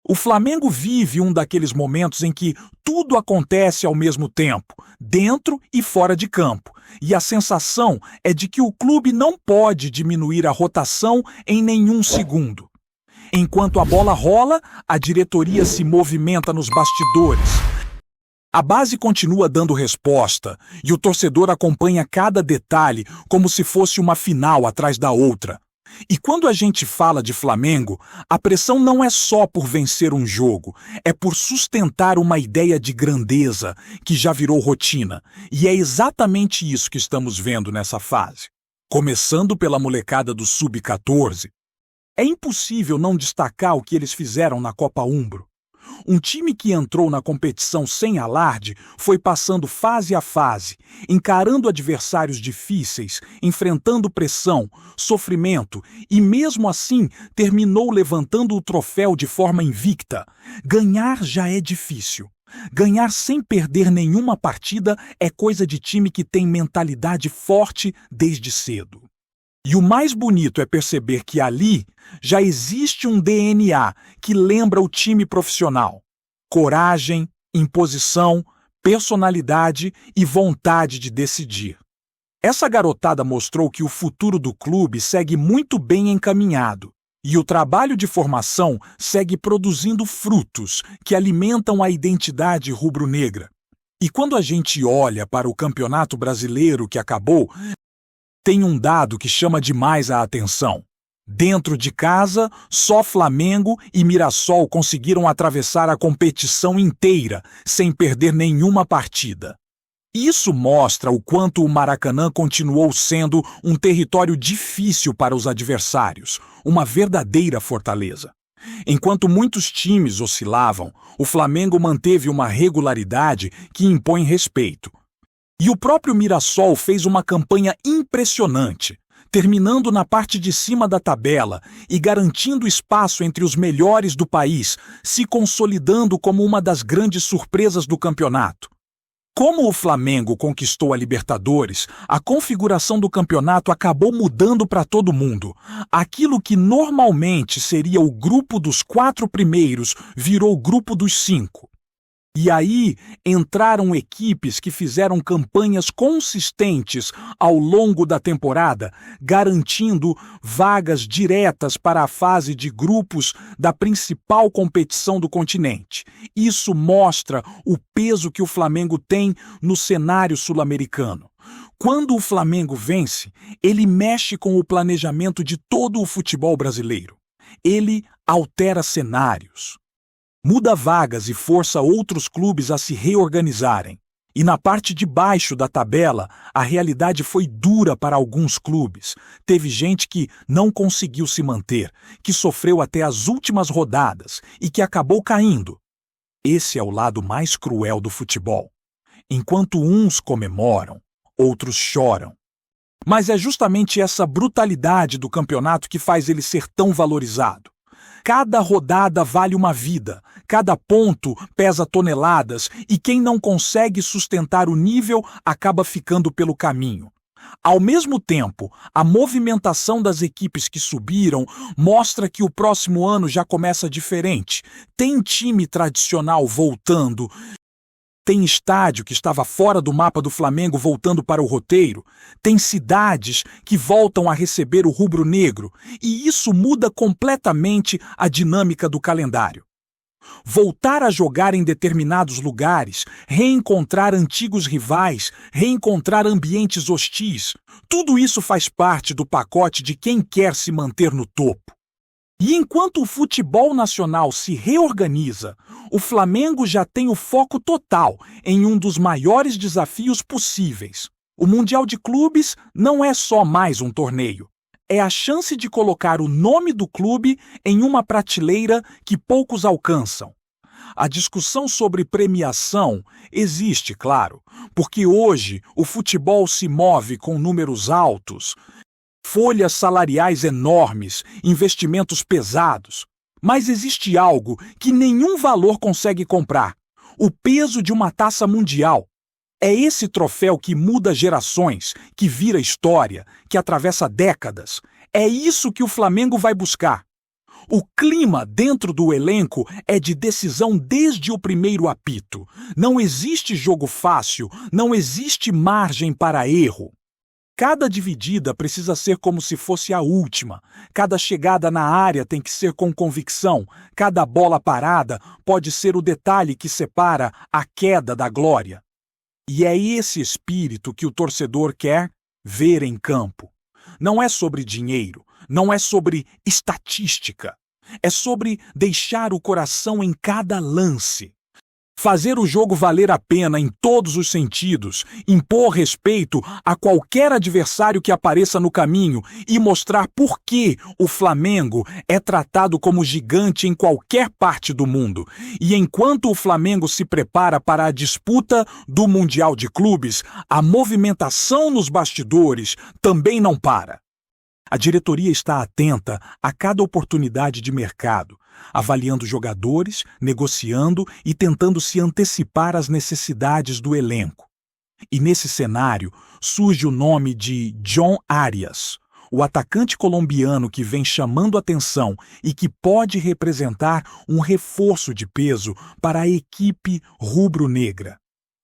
O Flamengo vive um daqueles momentos em que tudo acontece ao mesmo tempo, dentro e fora de campo, e a sensação é de que o clube não pode diminuir a rotação em nenhum segundo. Enquanto a bola rola, a diretoria se movimenta nos bastidores. A base continua dando resposta e o torcedor acompanha cada detalhe como se fosse uma final atrás da outra. E quando a gente fala de Flamengo, a pressão não é só por vencer um jogo, é por sustentar uma ideia de grandeza que já virou rotina. E é exatamente isso que estamos vendo nessa fase. Começando pela molecada do Sub-14, é impossível não destacar o que eles fizeram na Copa Umbro. Um time que entrou na competição sem alarde foi passando fase a fase, encarando adversários difíceis, enfrentando pressão, sofrimento e, mesmo assim, terminou levantando o troféu de forma invicta. Ganhar já é difícil. Ganhar sem perder nenhuma partida é coisa de time que tem mentalidade forte desde cedo. E o mais bonito é perceber que ali já existe um DNA que lembra o time profissional. Coragem, imposição, personalidade e vontade de decidir. Essa garotada mostrou que o futuro do clube segue muito bem encaminhado e o trabalho de formação segue produzindo frutos que alimentam a identidade rubro-negra. E quando a gente olha para o Campeonato Brasileiro que acabou, tem um dado que chama demais a atenção. Dentro de casa, só Flamengo e Mirassol conseguiram atravessar a competição inteira, sem perder nenhuma partida. Isso mostra o quanto o Maracanã continuou sendo um território difícil para os adversários, uma verdadeira fortaleza. Enquanto muitos times oscilavam, o Flamengo manteve uma regularidade que impõe respeito. E o próprio Mirassol fez uma campanha impressionante, terminando na parte de cima da tabela e garantindo espaço entre os melhores do país, se consolidando como uma das grandes surpresas do campeonato. Como o Flamengo conquistou a Libertadores, a configuração do campeonato acabou mudando para todo mundo. Aquilo que normalmente seria o grupo dos 4 primeiros virou o grupo dos 5. E aí entraram equipes que fizeram campanhas consistentes ao longo da temporada, garantindo vagas diretas para a fase de grupos da principal competição do continente. Isso mostra o peso que o Flamengo tem no cenário sul-americano. Quando o Flamengo vence, ele mexe com o planejamento de todo o futebol brasileiro. Ele altera cenários. Muda vagas e força outros clubes a se reorganizarem. E na parte de baixo da tabela, a realidade foi dura para alguns clubes. Teve gente que não conseguiu se manter, que sofreu até as últimas rodadas e que acabou caindo. Esse é o lado mais cruel do futebol. Enquanto uns comemoram, outros choram. Mas é justamente essa brutalidade do campeonato que faz ele ser tão valorizado. Cada rodada vale uma vida, cada ponto pesa toneladas e quem não consegue sustentar o nível acaba ficando pelo caminho. Ao mesmo tempo, a movimentação das equipes que subiram mostra que o próximo ano já começa diferente. Tem time tradicional voltando. Tem estádio que estava fora do mapa do Flamengo voltando para o roteiro. Tem cidades que voltam a receber o rubro-negro. E isso muda completamente a dinâmica do calendário. Voltar a jogar em determinados lugares, reencontrar antigos rivais, reencontrar ambientes hostis. Tudo isso faz parte do pacote de quem quer se manter no topo. E enquanto o futebol nacional se reorganiza, o Flamengo já tem o foco total em um dos maiores desafios possíveis. O Mundial de Clubes não é só mais um torneio. É a chance de colocar o nome do clube em uma prateleira que poucos alcançam. A discussão sobre premiação existe, claro, porque hoje o futebol se move com números altos, folhas salariais enormes, investimentos pesados. Mas existe algo que nenhum valor consegue comprar: o peso de uma taça mundial. É esse troféu que muda gerações, que vira história, que atravessa décadas. É isso que o Flamengo vai buscar. O clima dentro do elenco é de decisão desde o primeiro apito. Não existe jogo fácil, não existe margem para erro. Cada dividida precisa ser como se fosse a última. Cada chegada na área tem que ser com convicção. Cada bola parada pode ser o detalhe que separa a queda da glória. E é esse espírito que o torcedor quer ver em campo. Não é sobre dinheiro, não é sobre estatística. É sobre deixar o coração em cada lance. Fazer o jogo valer a pena em todos os sentidos, impor respeito a qualquer adversário que apareça no caminho e mostrar por que o Flamengo é tratado como gigante em qualquer parte do mundo. E enquanto o Flamengo se prepara para a disputa do Mundial de Clubes, a movimentação nos bastidores também não para. A diretoria está atenta a cada oportunidade de mercado, avaliando jogadores, negociando e tentando se antecipar às necessidades do elenco. E nesse cenário surge o nome de John Arias, o atacante colombiano que vem chamando atenção e que pode representar um reforço de peso para a equipe rubro-negra.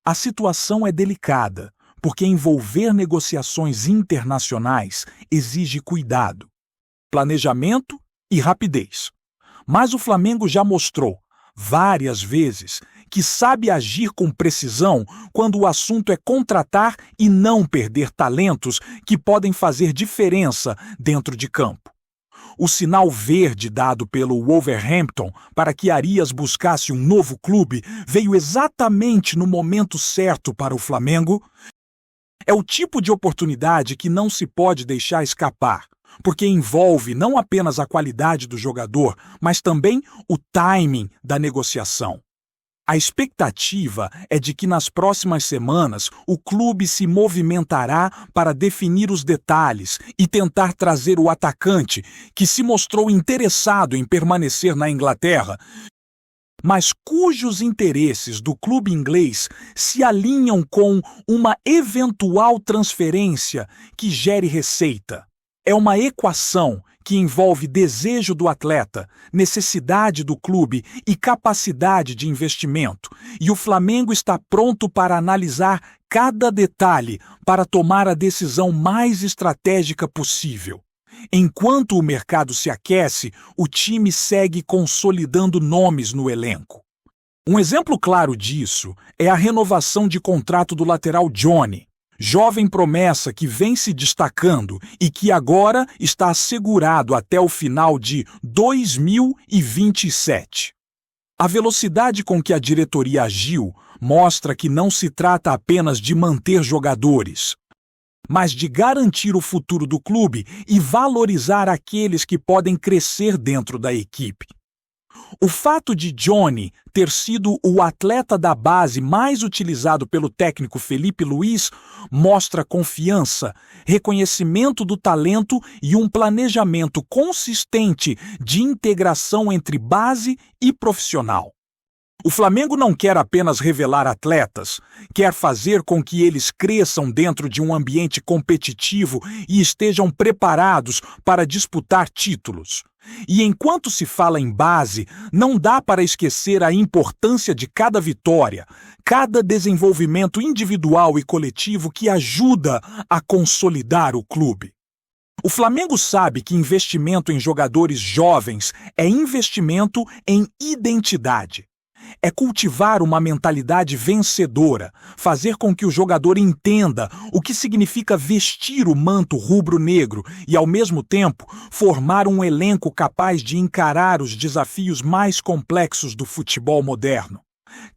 A situação é delicada, porque envolver negociações internacionais exige cuidado, planejamento e rapidez. Mas o Flamengo já mostrou, várias vezes, que sabe agir com precisão quando o assunto é contratar e não perder talentos que podem fazer diferença dentro de campo. O sinal verde dado pelo Wolverhampton para que Arias buscasse um novo clube veio exatamente no momento certo para o Flamengo. É o tipo de oportunidade que não se pode deixar escapar, porque envolve não apenas a qualidade do jogador, mas também o timing da negociação. A expectativa é de que nas próximas semanas o clube se movimentará para definir os detalhes e tentar trazer o atacante, que se mostrou interessado em permanecer na Inglaterra, mas cujos interesses do clube inglês se alinham com uma eventual transferência que gere receita. É uma equação que envolve desejo do atleta, necessidade do clube e capacidade de investimento. E o Flamengo está pronto para analisar cada detalhe para tomar a decisão mais estratégica possível. Enquanto o mercado se aquece, o time segue consolidando nomes no elenco. Um exemplo claro disso é a renovação de contrato do lateral Johnny, jovem promessa que vem se destacando e que agora está assegurado até o final de 2027. A velocidade com que a diretoria agiu mostra que não se trata apenas de manter jogadores, mas de garantir o futuro do clube e valorizar aqueles que podem crescer dentro da equipe. O fato de Johnny ter sido o atleta da base mais utilizado pelo técnico Felipe Luiz mostra confiança, reconhecimento do talento e um planejamento consistente de integração entre base e profissional. O Flamengo não quer apenas revelar atletas, quer fazer com que eles cresçam dentro de um ambiente competitivo e estejam preparados para disputar títulos. E enquanto se fala em base, não dá para esquecer a importância de cada vitória, cada desenvolvimento individual e coletivo que ajuda a consolidar o clube. O Flamengo sabe que investimento em jogadores jovens é investimento em identidade. É cultivar uma mentalidade vencedora, fazer com que o jogador entenda o que significa vestir o manto rubro-negro e, ao mesmo tempo, formar um elenco capaz de encarar os desafios mais complexos do futebol moderno.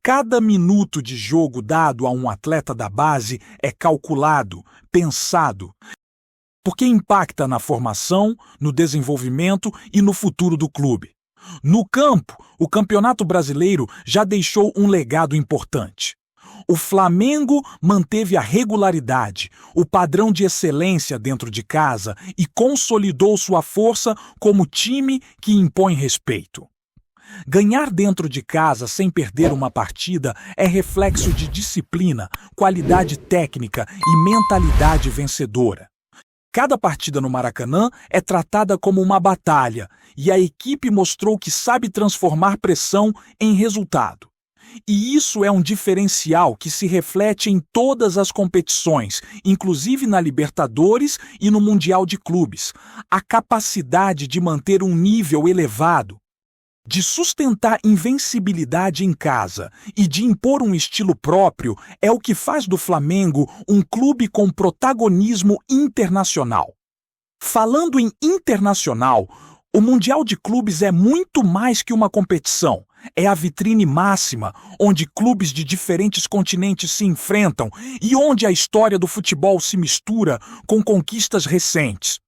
Cada minuto de jogo dado a um atleta da base é calculado, pensado, porque impacta na formação, no desenvolvimento e no futuro do clube. No campo, o Campeonato Brasileiro já deixou um legado importante. O Flamengo manteve a regularidade, o padrão de excelência dentro de casa e consolidou sua força como time que impõe respeito. Ganhar dentro de casa sem perder uma partida é reflexo de disciplina, qualidade técnica e mentalidade vencedora. Cada partida no Maracanã é tratada como uma batalha, e a equipe mostrou que sabe transformar pressão em resultado. E isso é um diferencial que se reflete em todas as competições, inclusive na Libertadores e no Mundial de Clubes. A capacidade de manter um nível elevado, de sustentar invencibilidade em casa e de impor um estilo próprio é o que faz do Flamengo um clube com protagonismo internacional. Falando em internacional, o Mundial de Clubes é muito mais que uma competição. É a vitrine máxima, onde clubes de diferentes continentes se enfrentam e onde a história do futebol se mistura com conquistas recentes.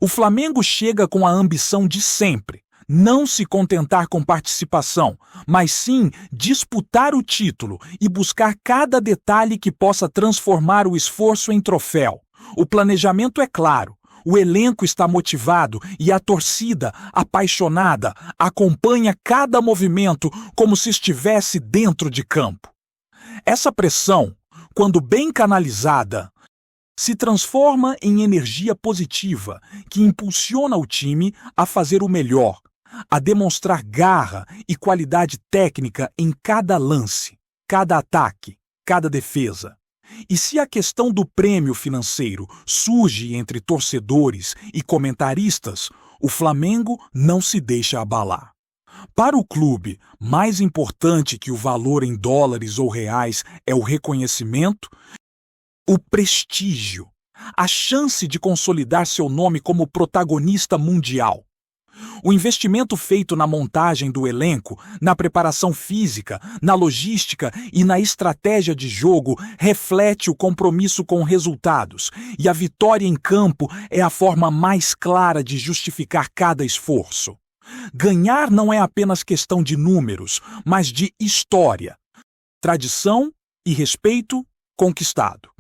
O Flamengo chega com a ambição de sempre. Não se contentar com participação, mas sim disputar o título e buscar cada detalhe que possa transformar o esforço em troféu. O planejamento é claro, o elenco está motivado e a torcida, apaixonada, acompanha cada movimento como se estivesse dentro de campo. Essa pressão, quando bem canalizada, se transforma em energia positiva que impulsiona o time a fazer o melhor, a demonstrar garra e qualidade técnica em cada lance, cada ataque, cada defesa. E se a questão do prêmio financeiro surge entre torcedores e comentaristas, o Flamengo não se deixa abalar. Para o clube, mais importante que o valor em dólares ou reais é o reconhecimento, o prestígio, a chance de consolidar seu nome como protagonista mundial. O investimento feito na montagem do elenco, na preparação física, na logística e na estratégia de jogo reflete o compromisso com resultados, e a vitória em campo é a forma mais clara de justificar cada esforço. Ganhar não é apenas questão de números, mas de história, tradição e respeito conquistado.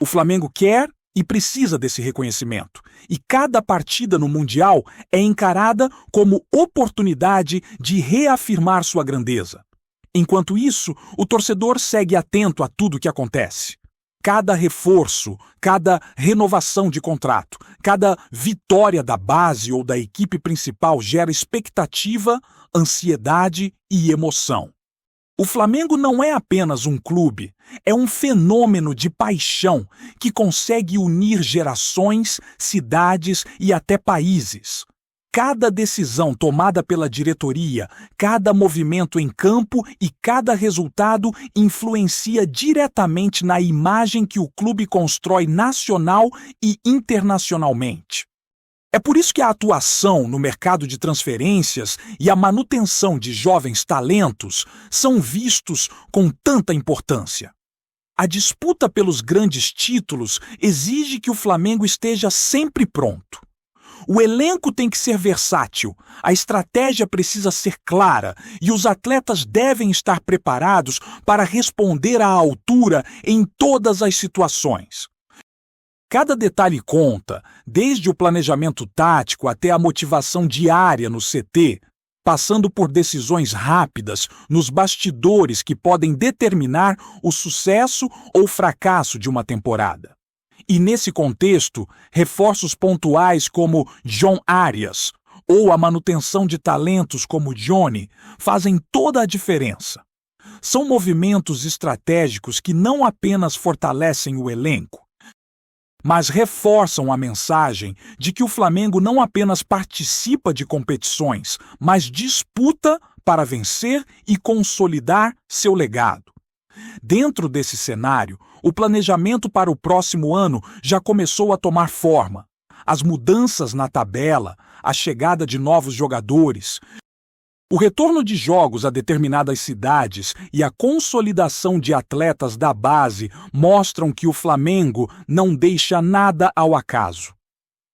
O Flamengo quer e precisa desse reconhecimento. E cada partida no Mundial é encarada como oportunidade de reafirmar sua grandeza. Enquanto isso, o torcedor segue atento a tudo o que acontece. Cada reforço, cada renovação de contrato, cada vitória da base ou da equipe principal gera expectativa, ansiedade e emoção. O Flamengo não é apenas um clube, é um fenômeno de paixão que consegue unir gerações, cidades e até países. Cada decisão tomada pela diretoria, cada movimento em campo e cada resultado influencia diretamente na imagem que o clube constrói nacional e internacionalmente. É por isso que a atuação no mercado de transferências e a manutenção de jovens talentos são vistos com tanta importância. A disputa pelos grandes títulos exige que o Flamengo esteja sempre pronto. O elenco tem que ser versátil, a estratégia precisa ser clara e os atletas devem estar preparados para responder à altura em todas as situações. Cada detalhe conta, desde o planejamento tático até a motivação diária no CT, passando por decisões rápidas nos bastidores que podem determinar o sucesso ou fracasso de uma temporada. E nesse contexto, reforços pontuais como John Arias ou a manutenção de talentos como Johnny fazem toda a diferença. São movimentos estratégicos que não apenas fortalecem o elenco, mas reforçam a mensagem de que o Flamengo não apenas participa de competições, mas disputa para vencer e consolidar seu legado. Dentro desse cenário, o planejamento para o próximo ano já começou a tomar forma. As mudanças na tabela, a chegada de novos jogadores, o retorno de jogos a determinadas cidades e a consolidação de atletas da base mostram que o Flamengo não deixa nada ao acaso.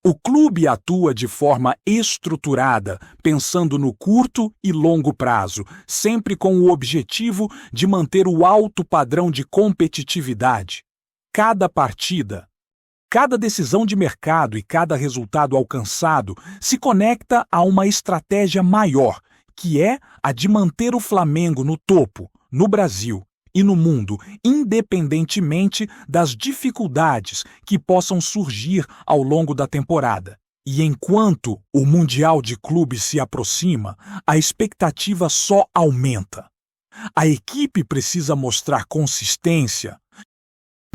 O clube atua de forma estruturada, pensando no curto e longo prazo, sempre com o objetivo de manter o alto padrão de competitividade. Cada partida, cada decisão de mercado e cada resultado alcançado se conecta a uma estratégia maior, que é a de manter o Flamengo no topo, no Brasil e no mundo, independentemente das dificuldades que possam surgir ao longo da temporada. E enquanto o Mundial de Clubes se aproxima, a expectativa só aumenta. A equipe precisa mostrar consistência,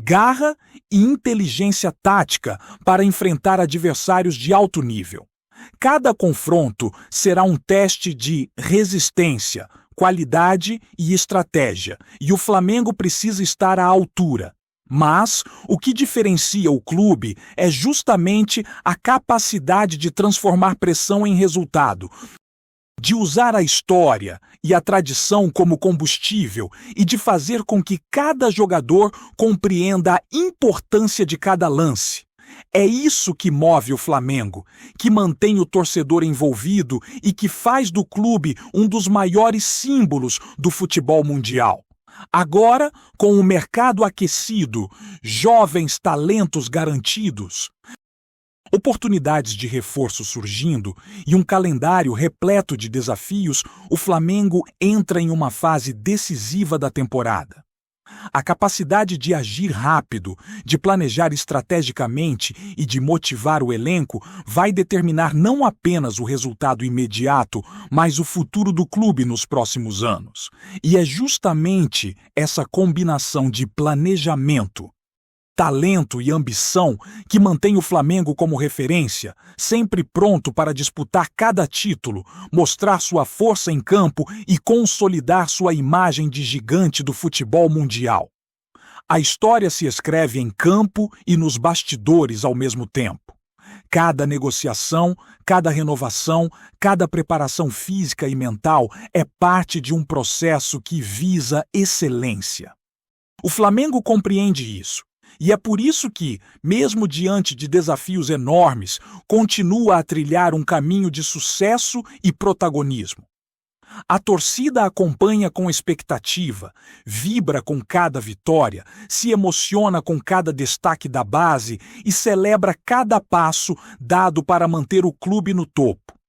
garra e inteligência tática para enfrentar adversários de alto nível. Cada confronto será um teste de resistência, qualidade e estratégia, e o Flamengo precisa estar à altura. Mas o que diferencia o clube é justamente a capacidade de transformar pressão em resultado, de usar a história e a tradição como combustível e de fazer com que cada jogador compreenda a importância de cada lance. É isso que move o Flamengo, que mantém o torcedor envolvido e que faz do clube um dos maiores símbolos do futebol mundial. Agora, com o mercado aquecido, jovens talentos garantidos, oportunidades de reforço surgindo e um calendário repleto de desafios, o Flamengo entra em uma fase decisiva da temporada. A capacidade de agir rápido, de planejar estrategicamente e de motivar o elenco vai determinar não apenas o resultado imediato, mas o futuro do clube nos próximos anos. E é justamente essa combinação de planejamento, talento e ambição que mantém o Flamengo como referência, sempre pronto para disputar cada título, mostrar sua força em campo e consolidar sua imagem de gigante do futebol mundial. A história se escreve em campo e nos bastidores ao mesmo tempo. Cada negociação, cada renovação, cada preparação física e mental é parte de um processo que visa excelência. O Flamengo compreende isso. E é por isso que, mesmo diante de desafios enormes, continua a trilhar um caminho de sucesso e protagonismo. A torcida acompanha com expectativa, vibra com cada vitória, se emociona com cada destaque da base e celebra cada passo dado para manter o clube no topo.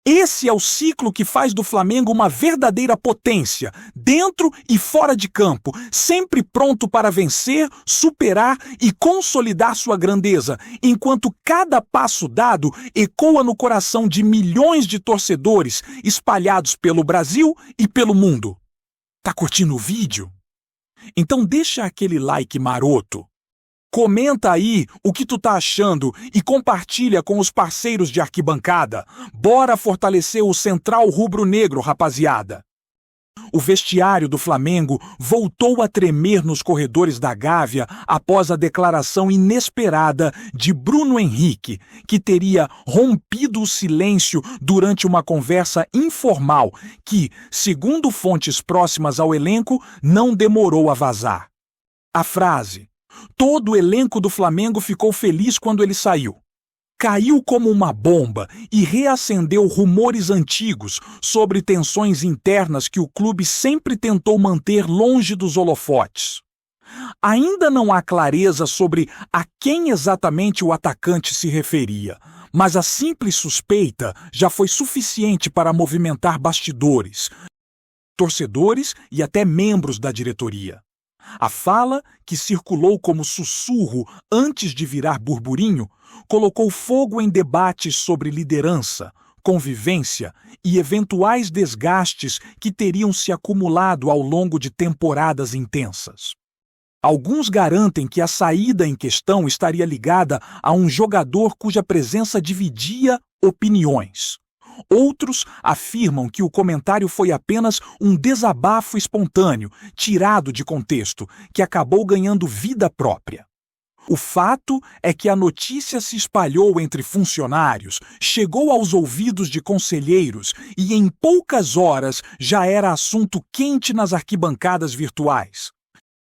Esse é o ciclo que faz do Flamengo uma verdadeira potência, dentro e fora de campo, sempre pronto para vencer, superar e consolidar sua grandeza, enquanto cada passo dado ecoa no coração de milhões de torcedores espalhados pelo Brasil e pelo mundo. Tá curtindo o vídeo? Então deixa aquele like maroto. Comenta aí o que tu tá achando e compartilha com os parceiros de arquibancada. Bora fortalecer o Central Rubro-Negro, rapaziada! O vestiário do Flamengo voltou a tremer nos corredores da Gávea após a declaração inesperada de Bruno Henrique, que teria rompido o silêncio durante uma conversa informal que, segundo fontes próximas ao elenco, não demorou a vazar. A frase: "Todo o elenco do Flamengo ficou feliz quando ele saiu", caiu como uma bomba e reacendeu rumores antigos sobre tensões internas que o clube sempre tentou manter longe dos holofotes. Ainda não há clareza sobre a quem exatamente o atacante se referia, mas a simples suspeita já foi suficiente para movimentar bastidores, torcedores e até membros da diretoria. A fala, que circulou como sussurro antes de virar burburinho, colocou fogo em debates sobre liderança, convivência e eventuais desgastes que teriam se acumulado ao longo de temporadas intensas. Alguns garantem que a saída em questão estaria ligada a um jogador cuja presença dividia opiniões. Outros afirmam que o comentário foi apenas um desabafo espontâneo, tirado de contexto, que acabou ganhando vida própria. O fato é que a notícia se espalhou entre funcionários, chegou aos ouvidos de conselheiros e em poucas horas já era assunto quente nas arquibancadas virtuais.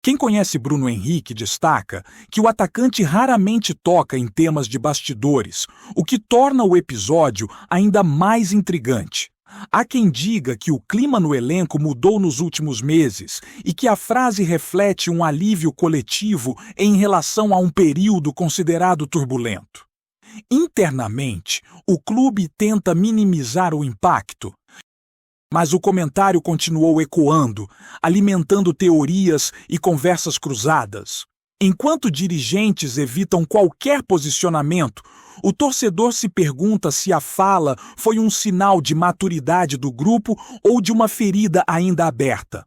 Quem conhece Bruno Henrique destaca que o atacante raramente toca em temas de bastidores, o que torna o episódio ainda mais intrigante. Há quem diga que o clima no elenco mudou nos últimos meses e que a frase reflete um alívio coletivo em relação a um período considerado turbulento. Internamente, o clube tenta minimizar o impacto, Mas o comentário continuou ecoando, alimentando teorias e conversas cruzadas. Enquanto dirigentes evitam qualquer posicionamento, o torcedor se pergunta se a fala foi um sinal de maturidade do grupo ou de uma ferida ainda aberta.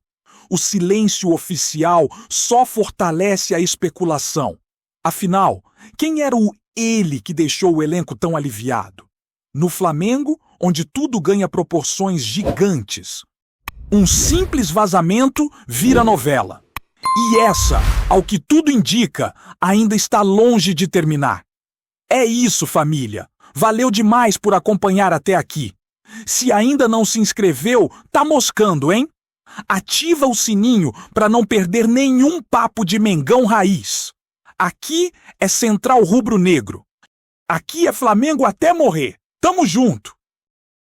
O silêncio oficial só fortalece a especulação. Afinal, quem era o ele que deixou o elenco tão aliviado? No Flamengo, onde tudo ganha proporções gigantes, um simples vazamento vira novela. E essa, ao que tudo indica, ainda está longe de terminar. É isso, família. Valeu demais por acompanhar até aqui. Se ainda não se inscreveu, tá moscando, hein? Ativa o sininho para não perder nenhum papo de Mengão Raiz. Aqui é Central Rubro Negro. Aqui é Flamengo até morrer. Tamo junto!